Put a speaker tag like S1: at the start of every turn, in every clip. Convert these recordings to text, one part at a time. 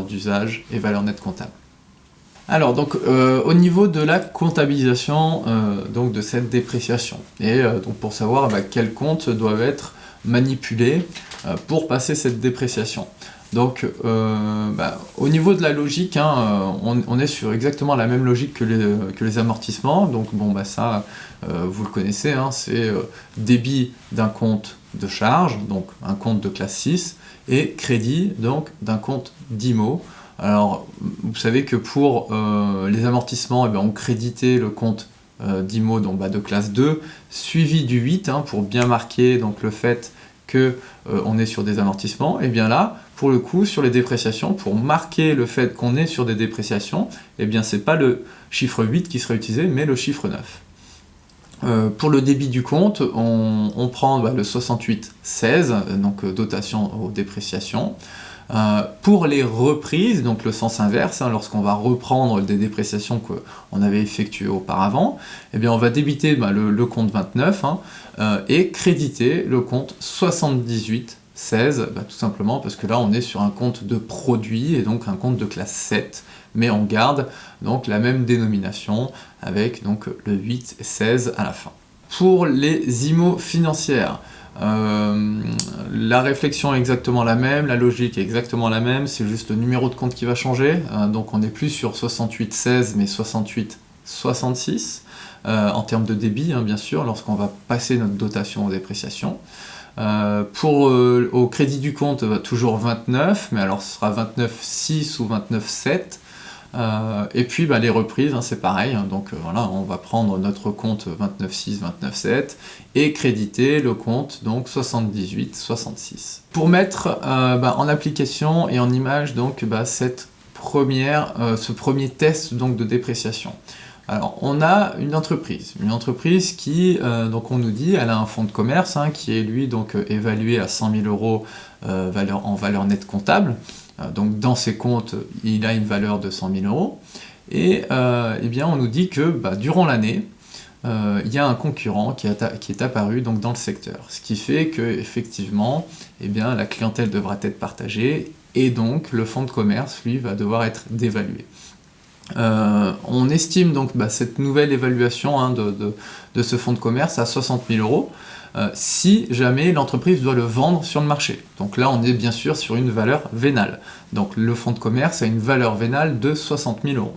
S1: d'usage et valeur nette comptable. Alors donc au niveau de la comptabilisation donc de cette dépréciation, et donc pour savoir quels comptes doivent être manipulés pour passer cette dépréciation. Donc au niveau de la logique, on est sur exactement la même logique que les amortissements. Donc ça vous le connaissez, c'est débit d'un compte de charge, donc un compte de classe 6, et crédit donc d'un compte d'IMO. Alors, vous savez que pour les amortissements, on créditait le compte d'IMO de classe 2, suivi du 8, pour bien marquer donc, le fait qu'on est sur des amortissements. Et bien là, pour le coup, sur les dépréciations, pour marquer le fait qu'on est sur des dépréciations, c'est pas le chiffre 8 qui sera utilisé, mais le chiffre 9. Pour le débit du compte, on prend le 68-16, donc dotation aux dépréciations. Pour les reprises, donc le sens inverse, lorsqu'on va reprendre des dépréciations qu'on avait effectuées auparavant, on va débiter le compte 29 et créditer le compte 78-16, tout simplement parce que là on est sur un compte de produit et donc un compte de classe 7, mais on garde donc la même dénomination avec donc le 8 et 16 à la fin. Pour les IMO financières, la réflexion est exactement la même, la logique est exactement la même, c'est juste le numéro de compte qui va changer, donc on n'est plus sur 68-16 mais 68-66 en termes de débit, bien sûr, lorsqu'on va passer notre dotation aux dépréciations. Au crédit du compte, toujours 29, mais alors ce sera 29,6 ou 29,7. Et puis les reprises, c'est pareil, donc voilà, on va prendre notre compte 29,6, 29,7 et créditer le compte donc 78, 66. Pour mettre en application et en image donc ce premier test donc de dépréciation. Alors on a une entreprise qui, donc on nous dit, elle a un fonds de commerce qui est lui donc évalué à 100 000 euros en valeur nette comptable. Donc dans ses comptes, il a une valeur de 100 000 euros. Et on nous dit que durant l'année, il y a un concurrent qui est apparu donc, dans le secteur. Ce qui fait qu'effectivement, la clientèle devra être partagée et donc le fonds de commerce, lui, va devoir être dévalué. On estime donc cette nouvelle évaluation de ce fonds de commerce à 60 000 euros. Si jamais l'entreprise doit le vendre sur le marché. Donc là, on est bien sûr sur une valeur vénale. Donc le fonds de commerce a une valeur vénale de 60 000 euros.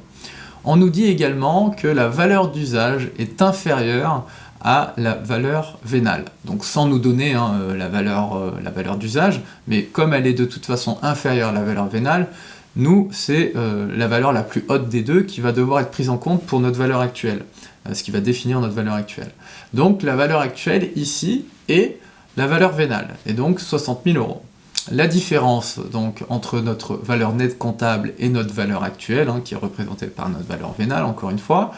S1: On nous dit également que la valeur d'usage est inférieure à la valeur vénale. Donc sans nous donner la valeur d'usage, mais comme elle est de toute façon inférieure à la valeur vénale, nous, c'est la valeur la plus haute des deux qui va devoir être prise en compte pour notre valeur actuelle, ce qui va définir notre valeur actuelle. Donc la valeur actuelle ici est la valeur vénale, et donc 60 000 euros. La différence donc, entre notre valeur nette comptable et notre valeur actuelle, qui est représentée par notre valeur vénale, encore une fois,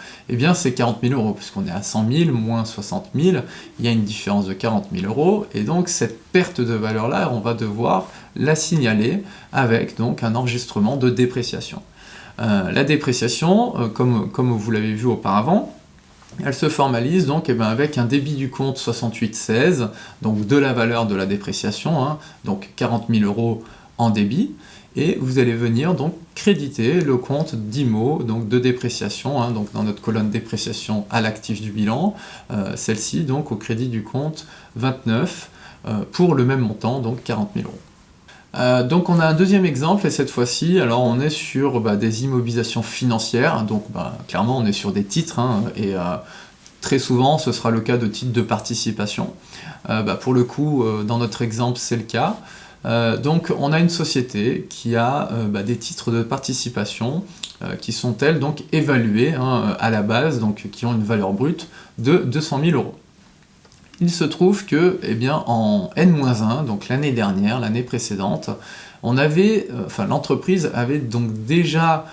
S1: c'est 40 000 euros, puisqu'on est à 100 000 moins 60 000, il y a une différence de 40 000 euros, et donc cette perte de valeur-là, on va devoir la signaler avec donc un enregistrement de dépréciation. La dépréciation, comme vous l'avez vu auparavant, elle se formalise donc avec un débit du compte 68,16, donc de la valeur de la dépréciation, donc 40 000 euros en débit, et vous allez venir donc créditer le compte d'IMO, donc de dépréciation, donc dans notre colonne dépréciation à l'actif du bilan, celle-ci donc au crédit du compte 29, pour le même montant, donc 40 000 euros. Donc on a un deuxième exemple, et cette fois-ci, alors on est sur des immobilisations financières, donc clairement on est sur des titres, et très souvent ce sera le cas de titres de participation. Pour le coup, dans notre exemple, c'est le cas. Donc on a une société qui a des titres de participation qui sont elles donc évalués à la base, donc qui ont une valeur brute de 200 000 euros. Il se trouve que, en N-1, donc l'année dernière, l'année précédente, l'entreprise avait donc déjà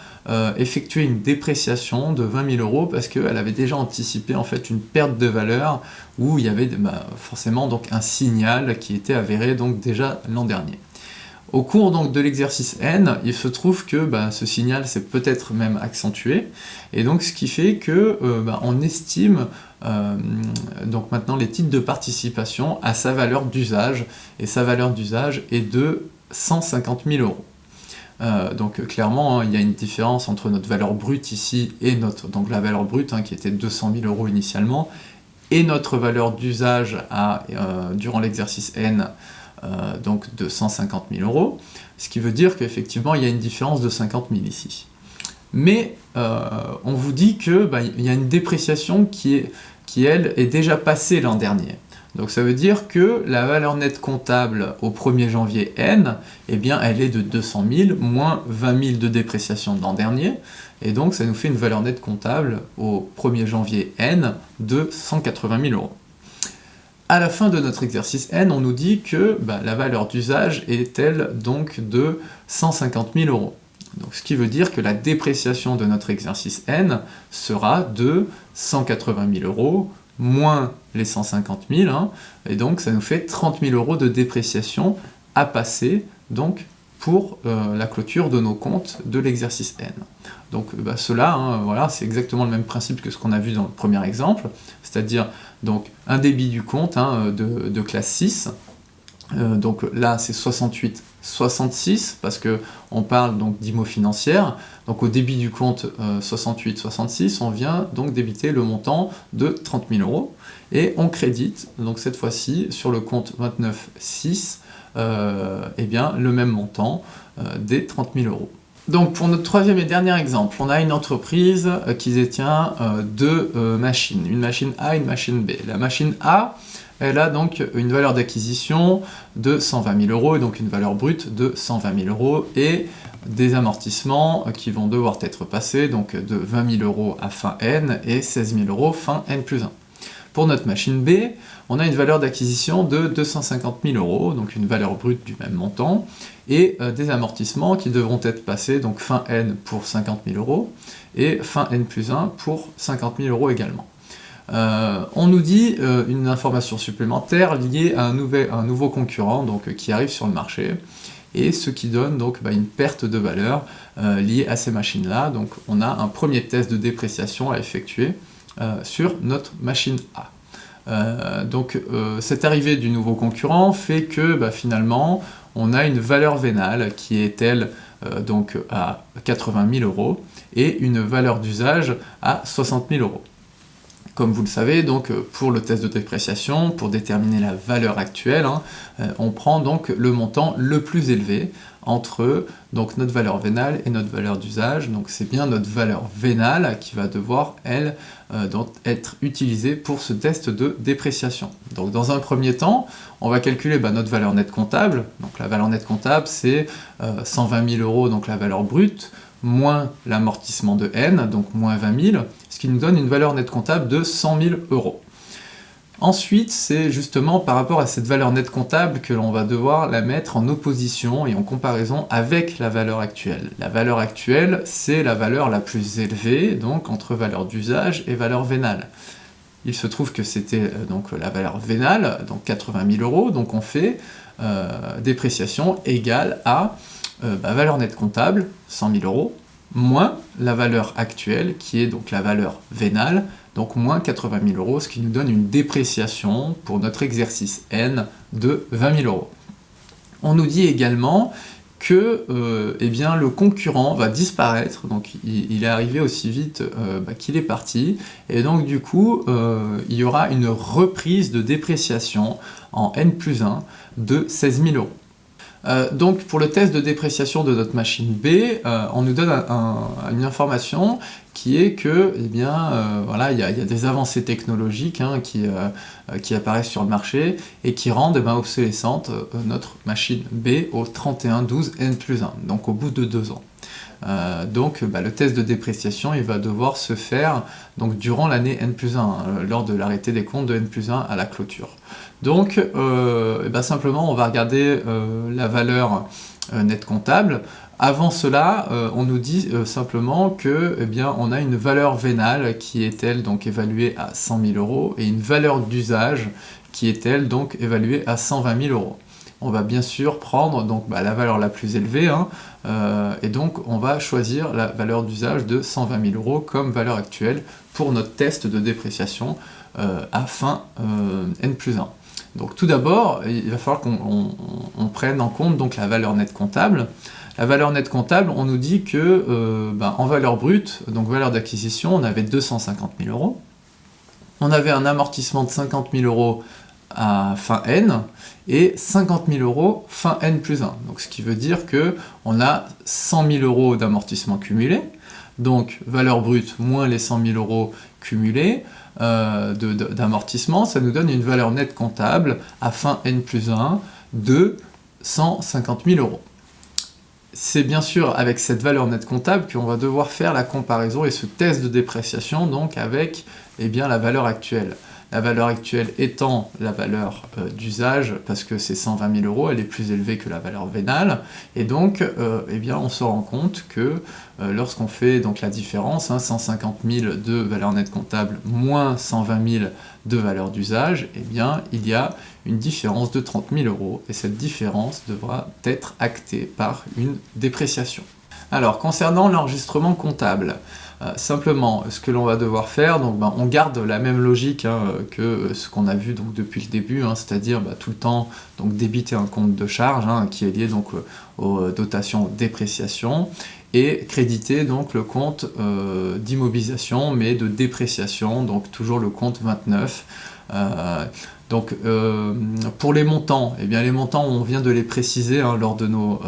S1: effectué une dépréciation de 20 000 euros parce qu'elle avait déjà anticipé en fait une perte de valeur où il y avait forcément donc un signal qui était avéré donc déjà l'an dernier. Au cours donc de l'exercice N, il se trouve que ce signal s'est peut-être même accentué, et donc ce qui fait que on estime donc maintenant les titres de participation à sa valeur d'usage, et sa valeur d'usage est de 150 000 euros. Donc clairement, hein, il y a une différence entre notre valeur brute ici et donc la valeur brute, hein, qui était 200 000 € initialement, et notre valeur d'usage durant l'exercice N, donc de 150 000 €, ce qui veut dire qu'effectivement il y a une différence de 50 000 ici. Mais on vous dit qu'il y a une dépréciation qui elle, est déjà passée l'an dernier. Donc ça veut dire que la valeur nette comptable au 1er janvier N, eh bien, elle est de 200 000 moins 20 000 de dépréciation de l'an dernier, et donc ça nous fait une valeur nette comptable au 1er janvier N de 180 000 €. À la fin de notre exercice N, on nous dit que la valeur d'usage est elle donc de 150 000 €. Donc, ce qui veut dire que la dépréciation de notre exercice N sera de 180 000 € moins les 150 000, hein, et donc ça nous fait 30 000 € de dépréciation à passer donc, pour la clôture de nos comptes de l'exercice N. Donc cela, hein, voilà, c'est exactement le même principe que ce qu'on a vu dans le premier exemple, c'est-à-dire donc un débit du compte, hein, de classe 6, donc là c'est 68, 66, parce qu'on parle donc d'IMO financière, donc au débit du compte 68, 66, on vient donc débiter le montant de 30 000 €, et on crédite, donc cette fois-ci, sur le compte 29, 6, eh bien, le même montant des 30 000 €. Donc pour notre troisième et dernier exemple, on a une entreprise qui détient deux machines, une machine A et une machine B. La machine A, elle a donc une valeur d'acquisition de 120 000 € et donc une valeur brute de 120 000 € et des amortissements qui vont devoir être passés, donc de 20 000 € à fin N et 16 000 € fin N plus 1. Pour notre machine B, on a une valeur d'acquisition de 250 000 €, donc une valeur brute du même montant, et des amortissements qui devront être passés, donc fin N pour 50 000 € et fin N plus 1 pour 50 000 € également. On nous dit une information supplémentaire liée à un nouveau concurrent donc, qui arrive sur le marché, et ce qui donne donc une perte de valeur liée à ces machines-là. Donc on a un premier test de dépréciation à effectuer sur notre machine A. Donc cette arrivée du nouveau concurrent fait que finalement on a une valeur vénale qui est elle donc à 80 000 € et une valeur d'usage à 60 000 €. Comme vous le savez, donc, pour le test de dépréciation, pour déterminer la valeur actuelle, hein, on prend donc le montant le plus élevé entre donc, notre valeur vénale et notre valeur d'usage. Donc c'est bien notre valeur vénale qui va devoir, elle, donc, être utilisée pour ce test de dépréciation. Donc dans un premier temps, on va calculer notre valeur nette comptable. Donc la valeur nette comptable, c'est 120 000 €, donc la valeur brute, moins l'amortissement de N, donc moins 20 000, ce qui nous donne une valeur nette comptable de 100 000 €. Ensuite, c'est justement par rapport à cette valeur nette comptable que l'on va devoir la mettre en opposition et en comparaison avec la valeur actuelle. La valeur actuelle, c'est la valeur la plus élevée, donc entre valeur d'usage et valeur vénale. Il se trouve que c'était donc la valeur vénale, donc 80 000 €, donc on fait dépréciation égale à valeur nette comptable, 100 000 €, moins la valeur actuelle, qui est donc la valeur vénale, donc moins 80 000 €, ce qui nous donne une dépréciation pour notre exercice N de 20 000 €. On nous dit également que le concurrent va disparaître, donc il est arrivé aussi vite qu'il est parti, et donc du coup il y aura une reprise de dépréciation en N plus 1 de 16 000 €. Donc pour le test de dépréciation de notre machine B, on nous donne une information qui est que, voilà, il y a des avancées technologiques qui apparaissent sur le marché et qui rendent obsolescente notre machine B au 31/12 N plus 1, donc au bout de 2 ans. Donc le test de dépréciation il va devoir se faire donc, durant l'année N plus 1, lors de l'arrêté des comptes de N plus 1 à la clôture. Donc simplement on va regarder la valeur nette comptable. Avant cela, on nous dit simplement que on a une valeur vénale qui est elle donc évaluée à 100 000 € et une valeur d'usage qui est elle donc évaluée à 120 000 €. On va bien sûr prendre donc, la valeur la plus élevée, et donc on va choisir la valeur d'usage de 120 000 € comme valeur actuelle pour notre test de dépréciation à fin N plus 1. Donc tout d'abord, il va falloir qu'on prenne en compte donc, la valeur nette comptable. La valeur nette comptable, on nous dit que en valeur brute, donc valeur d'acquisition, on avait 250 000 €. On avait un amortissement de 50 000 € à fin N et 50 000 € fin N plus 1. Donc, ce qui veut dire qu'on a 100 000 € d'amortissement cumulé. Donc, valeur brute moins les 100 000 € cumulés d'amortissement, ça nous donne une valeur nette comptable à fin N plus 1 de 150 000 €. C'est bien sûr avec cette valeur nette comptable qu'on va devoir faire la comparaison et ce test de dépréciation donc avec la valeur actuelle. La valeur actuelle étant la valeur d'usage, parce que c'est 120 000 €, elle est plus élevée que la valeur vénale, et donc on se rend compte que lorsqu'on fait donc la différence, 150 000 de valeur nette comptable moins 120 000 de valeur d'usage, il y a une différence de 30 000 €, et cette différence devra être actée par une dépréciation. Alors, concernant l'enregistrement comptable, simplement, ce que l'on va devoir faire, donc, on garde la même logique que ce qu'on a vu donc, depuis le début, c'est-à-dire tout le temps donc, débiter un compte de charge qui est lié donc, aux dotations dépréciation, et créditer donc, le compte d'immobilisation, mais de dépréciation, donc toujours le compte 29. Donc pour les montants, les montants on vient de les préciser lors de nos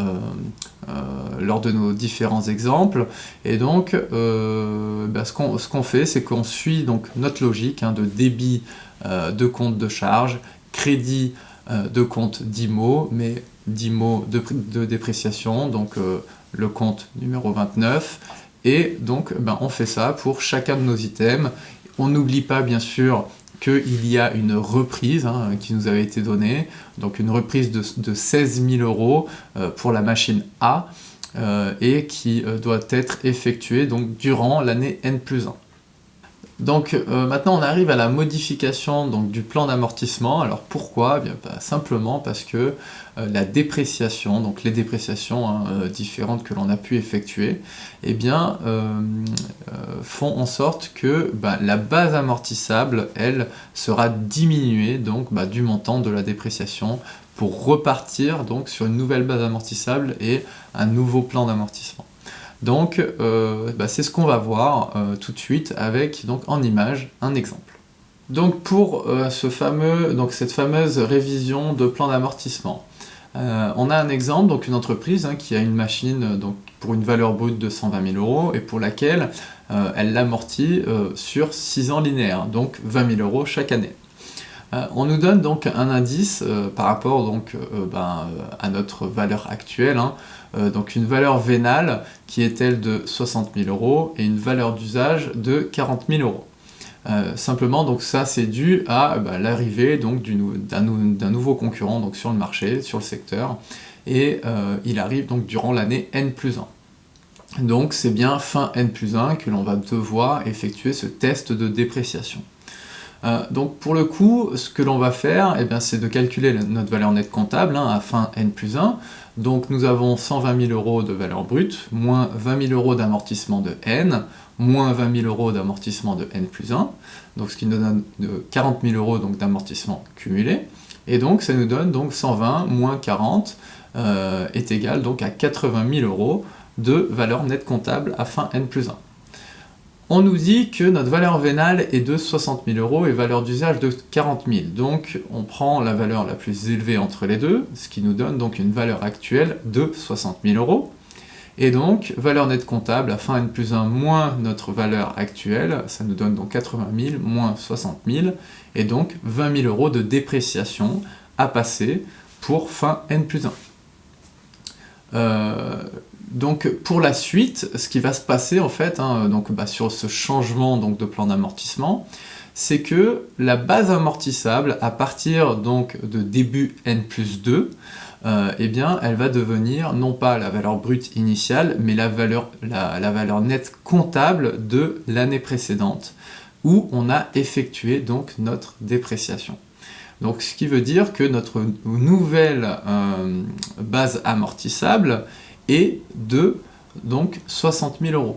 S1: différents exemples, et donc ce qu'on fait, c'est qu'on suit donc notre logique de débit de compte de charge, crédit de compte d'IMO, mais d'IMO de dépréciation, donc le compte numéro 29, et donc on fait ça pour chacun de nos items. On n'oublie pas bien sûr qu'il y a une reprise qui nous avait été donnée, donc une reprise de 16 000 € pour la machine A, et qui doit être effectuée donc, durant l'année N plus 1. Donc maintenant on arrive à la modification donc, du plan d'amortissement. Alors pourquoi ? Simplement parce que la dépréciation, donc les dépréciations différentes que l'on a pu effectuer, font en sorte que la base amortissable, elle, sera diminuée donc, du montant de la dépréciation pour repartir donc, sur une nouvelle base amortissable et un nouveau plan d'amortissement. Donc, c'est ce qu'on va voir tout de suite avec, donc, en image, un exemple. Donc, pour cette fameuse révision de plan d'amortissement, on a un exemple, donc une entreprise qui a une machine donc, pour une valeur brute de 120 000 € et pour laquelle elle l'amortit sur 6 ans linéaires, donc 20 000 € chaque année. On nous donne donc un indice par rapport donc, à notre valeur actuelle, donc une valeur vénale qui est telle de 60 000 € et une valeur d'usage de 40 000 €. Simplement, donc ça c'est dû à l'arrivée donc d'un nouveau concurrent donc, sur le marché, sur le secteur, et il arrive donc durant l'année N plus 1. Donc c'est bien fin N plus 1 que l'on va devoir effectuer ce test de dépréciation. Donc pour le coup, ce que l'on va faire, c'est de calculer notre valeur nette comptable à fin N plus 1. Donc nous avons 120 000 € de valeur brute, moins 20 000 € d'amortissement de N, moins 20 000 € d'amortissement de N plus 1, donc ce qui nous donne 40 000 € d'amortissement cumulé, et donc ça nous donne donc 120 moins 40 est égal donc à 80 000 € de valeur nette comptable à fin N plus 1. On nous dit que notre valeur vénale est de 60 000 € et valeur d'usage de 40 000. Donc on prend la valeur la plus élevée entre les deux, ce qui nous donne donc une valeur actuelle de 60 000 €. Et donc valeur nette comptable à fin N plus 1 moins notre valeur actuelle, ça nous donne donc 80 000 moins 60 000, et donc 20 000 € de dépréciation à passer pour fin N plus 1. Donc pour la suite, ce qui va se passer en fait, sur ce changement donc, de plan d'amortissement, c'est que la base amortissable, à partir donc, de début N plus 2, elle va devenir non pas la valeur brute initiale, mais la valeur nette comptable de l'année précédente, où on a effectué donc, notre dépréciation. Donc ce qui veut dire que notre nouvelle base amortissable est de donc 60 000 €.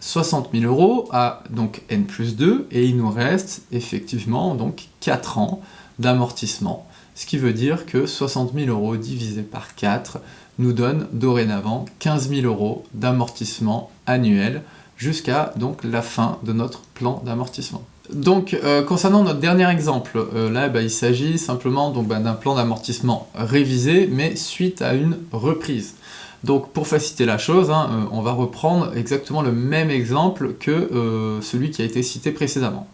S1: 60 000 € à donc N plus 2, et il nous reste effectivement donc 4 ans d'amortissement. Ce qui veut dire que 60 000 € divisé par 4 nous donne dorénavant 15 000 € d'amortissement annuel jusqu'à donc la fin de notre plan d'amortissement. Donc concernant notre dernier exemple, là il s'agit simplement d'un plan d'amortissement révisé mais suite à une reprise. Donc pour faciliter la chose, on va reprendre exactement le même exemple que celui qui a été cité précédemment.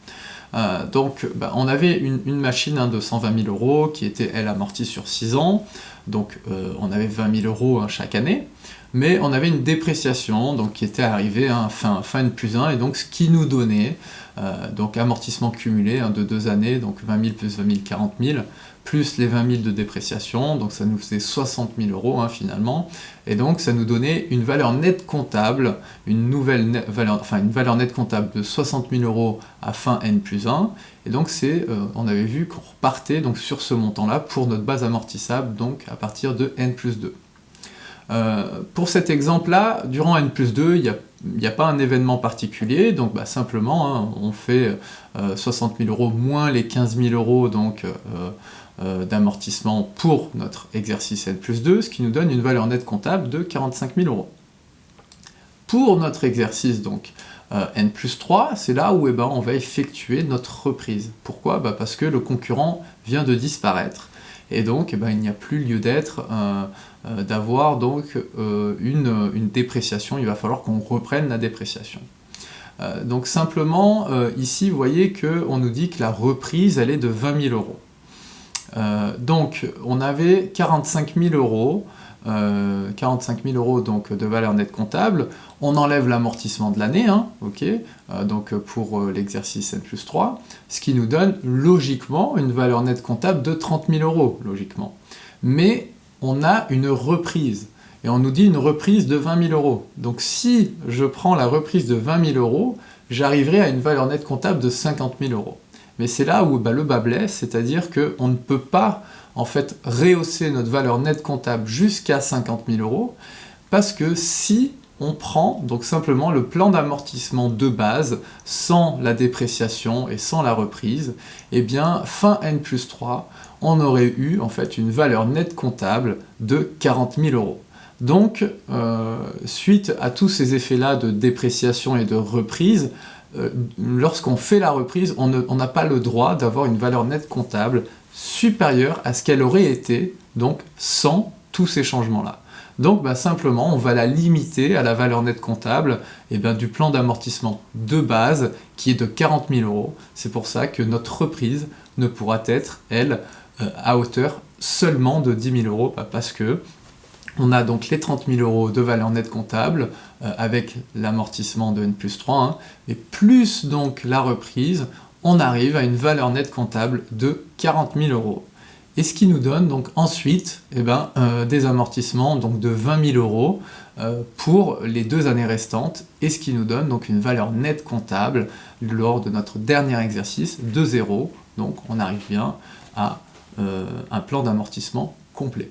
S1: On avait une machine de 120 000 € qui était, elle, amortie sur 6 ans, donc on avait 20 000 € chaque année, mais on avait une dépréciation donc, qui était arrivée fin N+1, et donc ce qui nous donnait, donc amortissement cumulé de 2 années, donc 20 000 plus 20 000, 40 000, plus les 20 000 de dépréciation, donc ça nous faisait 60 000 € finalement, et donc ça nous donnait une valeur nette comptable, une valeur nette comptable de 60 000 € à fin N+1, et donc on avait vu qu'on repartait donc, sur ce montant-là pour notre base amortissable, donc à partir de N+2. Pour cet exemple-là, durant N+2, il n'y a pas un événement particulier, donc simplement on fait 60 000 € moins les 15 000 € donc, d'amortissement pour notre exercice N+2, ce qui nous donne une valeur nette comptable de 45 000 €. Pour notre exercice donc N+3, c'est là où on va effectuer notre reprise. Pourquoi ? Parce que le concurrent vient de disparaître. Et donc, il n'y a plus lieu d'être d'avoir donc une dépréciation. Il va falloir qu'on reprenne la dépréciation. Donc simplement, ici, vous voyez qu'on nous dit que la reprise, elle est de 20 000 €. Donc, on avait 45 000 €. 45 000 € donc, de valeur nette comptable, on enlève l'amortissement de l'année, donc pour l'exercice N+3, ce qui nous donne logiquement une valeur nette comptable de 30 000 €, logiquement. Mais on a une reprise, et on nous dit une reprise de 20 000 €. Donc si je prends la reprise de 20 000 €, j'arriverai à une valeur nette comptable de 50 000 €. Mais c'est là où le bas blesse, c'est-à-dire qu'on ne peut pas en fait rehausser notre valeur nette comptable jusqu'à 50 000 €, parce que si on prend donc simplement le plan d'amortissement de base, sans la dépréciation et sans la reprise, eh bien fin N+3, on aurait eu en fait une valeur nette comptable de 40 000 €. Donc, suite à tous ces effets-là de dépréciation et de reprise, lorsqu'on fait la reprise, on n'a pas le droit d'avoir une valeur nette comptable supérieure à ce qu'elle aurait été, donc sans tous ces changements-là. Donc simplement, on va la limiter à la valeur nette comptable du plan d'amortissement de base, qui est de 40 000 €. C'est pour ça que notre reprise ne pourra être, elle, à hauteur seulement de 10 000 €, parce que on a donc les 30 000 € de valeur nette comptable avec l'amortissement de N+3, et plus donc la reprise, on arrive à une valeur nette comptable de 40 000 €. Et ce qui nous donne donc ensuite des amortissements donc, de 20 000 € pour les 2 années restantes, et ce qui nous donne donc une valeur nette comptable lors de notre dernier exercice de 0. Donc on arrive bien à un plan d'amortissement complet.